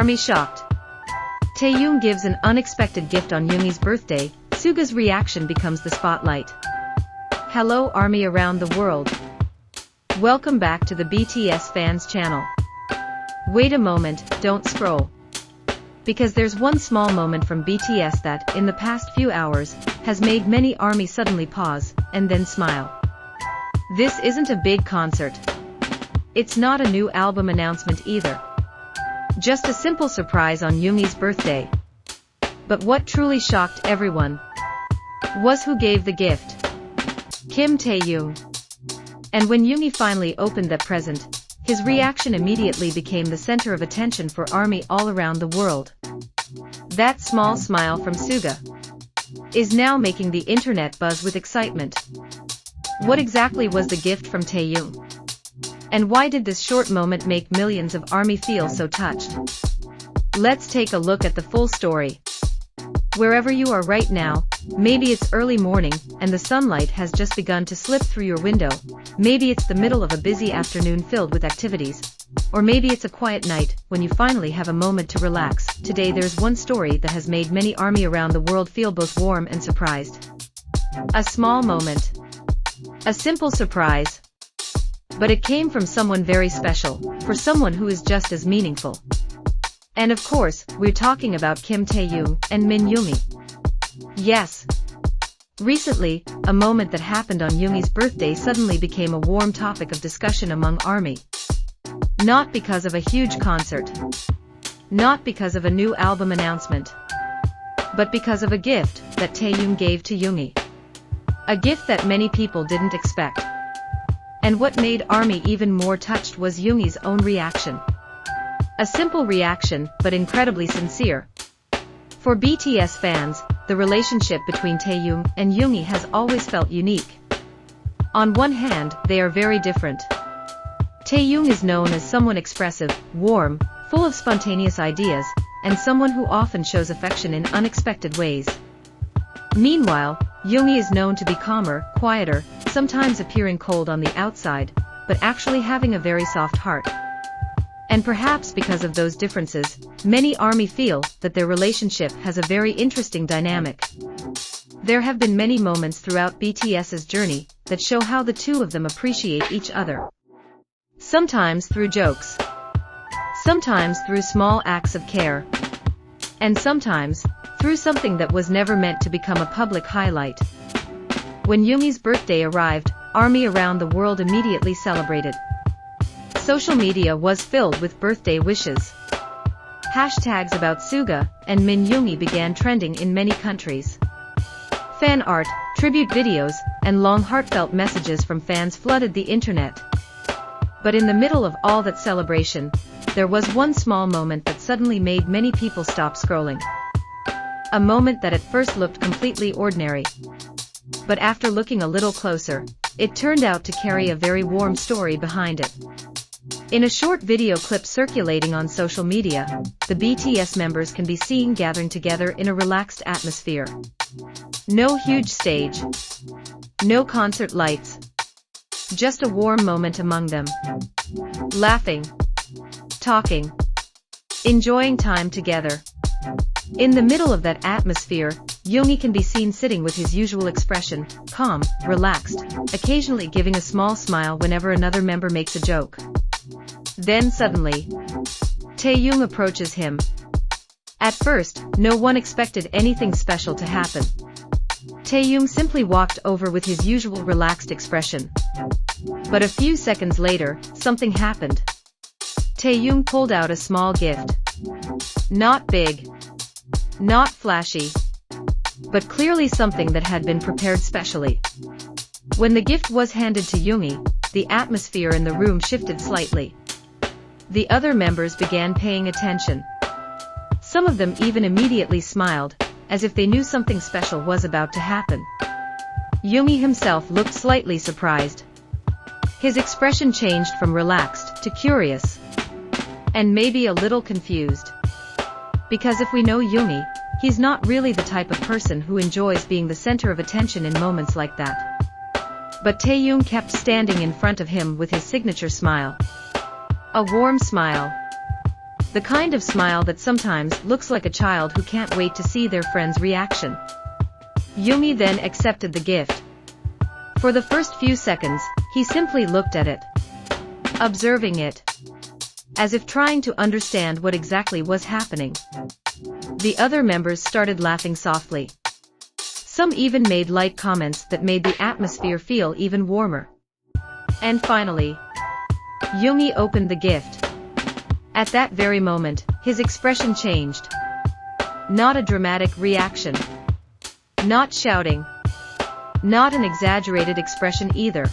ARMY shocked. Taehyung gives an unexpected gift on Yoongi's birthday. Suga's reaction becomes the spotlight. Hello ARMY around the world. Welcome back to the BTS fans channel. Wait a moment, don't scroll. Because there's one small moment from BTS that, in the past few hours, has made many ARMY suddenly pause, and then smile. This isn't a big concert. It's not a new album announcement either. Just a simple surprise on Yoongi's birthday. But what truly shocked everyone was who gave the gift. Kim Taehyung. And when Yoongi finally opened that present, his reaction immediately became the center of attention for ARMY all around the world. That small smile from Suga is now making the internet buzz with excitement. What exactly was the gift from Taehyung? And why did this short moment make millions of ARMY feel so touched? Let's take a look at the full story. Wherever you are right now, maybe it's early morning, and the sunlight has just begun to slip through your window. Maybe it's the middle of a busy afternoon filled with activities. Or maybe it's a quiet night, when you finally have a moment to relax. Today there's one story that has made many ARMY around the world feel both warm and surprised. A small moment. A simple surprise. But it came from someone very special, for someone who is just as meaningful. And of course, we're talking about Kim Taehyung and Min Yoongi. Yes. Recently, a moment that happened on Yoongi's birthday suddenly became a warm topic of discussion among ARMY. Not because of a huge concert. Not because of a new album announcement. But because of a gift that Taehyung gave to Yoongi. A gift that many people didn't expect. And what made ARMY even more touched was Yoongi's own reaction. A simple reaction, but incredibly sincere. For BTS fans, the relationship between Taehyung and Yoongi has always felt unique. On one hand, they are very different. Taehyung is known as someone expressive, warm, full of spontaneous ideas, and someone who often shows affection in unexpected ways. Meanwhile, Yoongi is known to be calmer, quieter, sometimes appearing cold on the outside, but actually having a very soft heart. And perhaps because of those differences, many ARMY feel that their relationship has a very interesting dynamic. There have been many moments throughout BTS's journey that show how the two of them appreciate each other. Sometimes through jokes. Sometimes through small acts of care. And sometimes through something that was never meant to become a public highlight. When Yoongi's birthday arrived, ARMY around the world immediately celebrated. Social media was filled with birthday wishes. Hashtags about Suga and Min Yoongi began trending in many countries. Fan art, tribute videos, and long heartfelt messages from fans flooded the internet. But in the middle of all that celebration, there was one small moment that suddenly made many people stop scrolling. A moment that at first looked completely ordinary. But after looking a little closer, it turned out to carry a very warm story behind it. In a short video clip circulating on social media, the BTS members can be seen gathering together in a relaxed atmosphere. No huge stage. No concert lights. Just a warm moment among them. Laughing. Talking. Enjoying time together. In the middle of that atmosphere, Yoongi can be seen sitting with his usual expression, calm, relaxed, occasionally giving a small smile whenever another member makes a joke. Then suddenly, Taehyung approaches him. At first, no one expected anything special to happen. Taehyung simply walked over with his usual relaxed expression. But a few seconds later, something happened. Taehyung pulled out a small gift. Not big. Not flashy. But clearly something that had been prepared specially. When the gift was handed to Yoongi, the atmosphere in the room shifted slightly. The other members began paying attention. Some of them even immediately smiled, as if they knew something special was about to happen. Yoongi himself looked slightly surprised. His expression changed from relaxed to curious. And maybe a little confused. Because if we know Yoongi, he's not really the type of person who enjoys being the center of attention in moments like that. But Taehyung kept standing in front of him with his signature smile. A warm smile. The kind of smile that sometimes looks like a child who can't wait to see their friend's reaction. Yoongi then accepted the gift. For the first few seconds, he simply looked at it, observing it, as if trying to understand what exactly was happening. The other members started laughing softly. Some even made light comments that made the atmosphere feel even warmer. And finally, Yoongi opened the gift. At that very moment, his expression changed. Not a dramatic reaction. Not shouting. Not an exaggerated expression either.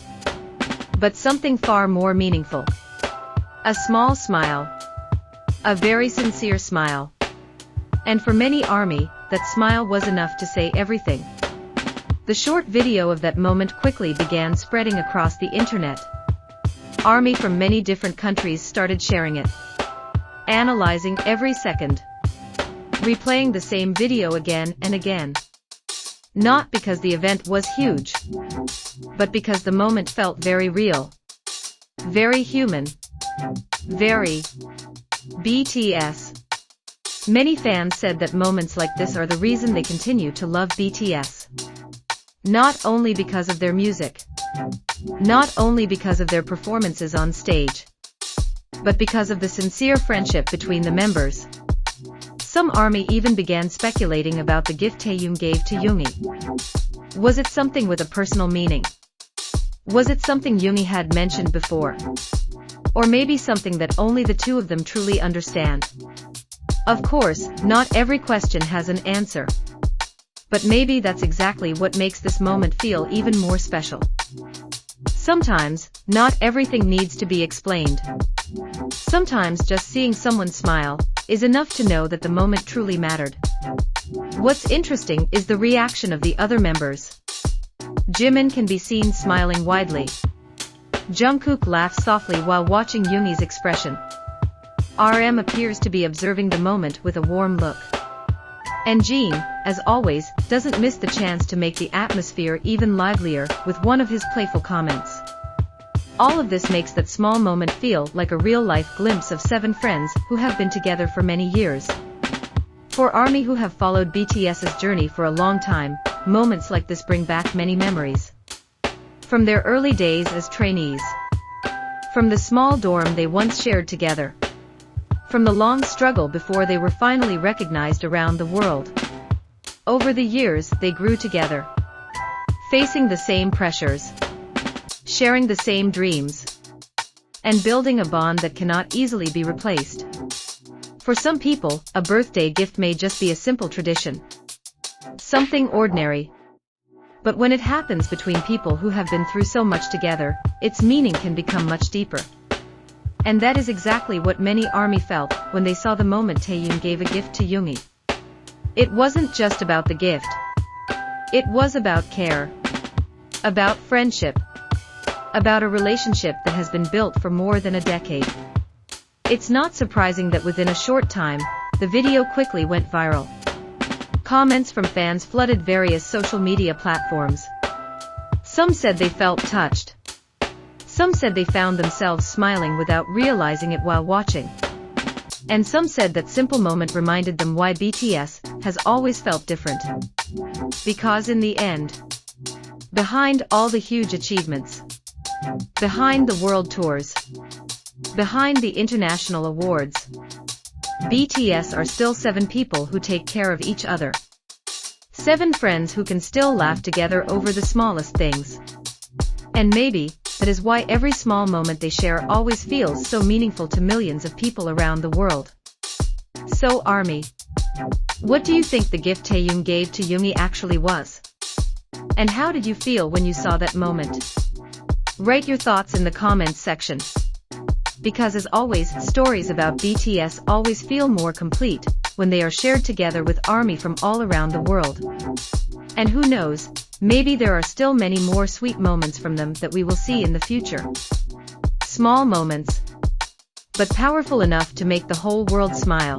But something far more meaningful. A small smile. A very sincere smile. And for many ARMY, that smile was enough to say everything. The short video of that moment quickly began spreading across the internet. ARMY from many different countries started sharing it, analyzing every second, replaying the same video again and again. Not because the event was huge, but because the moment felt very real, very human, very BTS. Many fans said that moments like this are the reason they continue to love BTS. Not only because of their music, not only because of their performances on stage, but because of the sincere friendship between the members. Some ARMY even began speculating about the gift Taehyung gave to Yoongi. Was it something with a personal meaning? Was it something Yoongi had mentioned before? Or maybe something that only the two of them truly understand? Of course, not every question has an answer. But maybe that's exactly what makes this moment feel even more special. Sometimes, not everything needs to be explained. Sometimes just seeing someone smile is enough to know that the moment truly mattered. What's interesting is the reaction of the other members. Jimin can be seen smiling widely. Jungkook laughs softly while watching Yoongi's expression. RM appears to be observing the moment with a warm look. And Jin, as always, doesn't miss the chance to make the atmosphere even livelier with one of his playful comments. All of this makes that small moment feel like a real-life glimpse of 7 friends who have been together for many years. For ARMY who have followed BTS's journey for a long time, moments like this bring back many memories. From their early days as trainees. From the small dorm they once shared together. From the long struggle before they were finally recognized around the world. Over the years, they grew together. Facing the same pressures. Sharing the same dreams. And building a bond that cannot easily be replaced. For some people, a birthday gift may just be a simple tradition. Something ordinary. But when it happens between people who have been through so much together, its meaning can become much deeper. And that is exactly what many ARMY felt when they saw the moment Taehyung gave a gift to Yoongi. It wasn't just about the gift. It was about care. About friendship. About a relationship that has been built for more than a decade. It's not surprising that within a short time, the video quickly went viral. Comments from fans flooded various social media platforms. Some said they felt touched. Some said they found themselves smiling without realizing it while watching. And some said that simple moment reminded them why BTS has always felt different. Because in the end, behind all the huge achievements, behind the world tours, behind the international awards, BTS are still 7 people who take care of each other. 7 friends who can still laugh together over the smallest things. And maybe, that is why every small moment they share always feels so meaningful to millions of people around the world. So ARMY, what do you think the gift Taehyung gave to Yoongi actually was? And how did you feel when you saw that moment? Write your thoughts in the comments section. Because as always, stories about BTS always feel more complete when they are shared together with ARMY from all around the world. And who knows, maybe there are still many more sweet moments from them that we will see in the future. Small moments, but powerful enough to make the whole world smile.